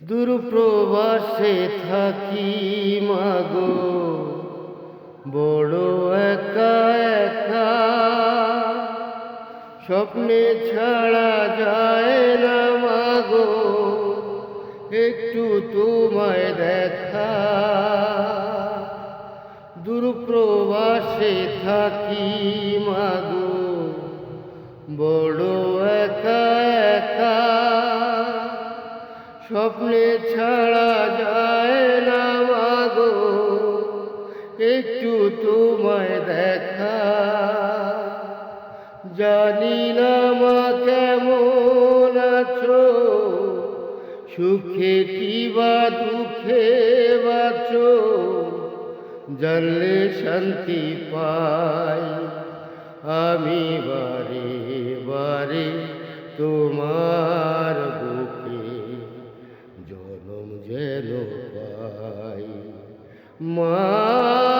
দূরপ্রবাসে থাকি মাগো, বড় একা একা। স্বপ্নে ছাড়া যায় না মাগো, একটু তোমায় দেখা। দূরপ্রবাসে থাকি মাগো, বড় একা একা। স্বপ্নে ছাড়া যায় না মাগো, একটু তোমায় দেখা। জানি না মা কেমন আছো, সুখে কি বা দুঃখে বাছো। জানলে শান্তি পাই আমি বারে বারে তোমার বুকে জনম যেন পাই। মা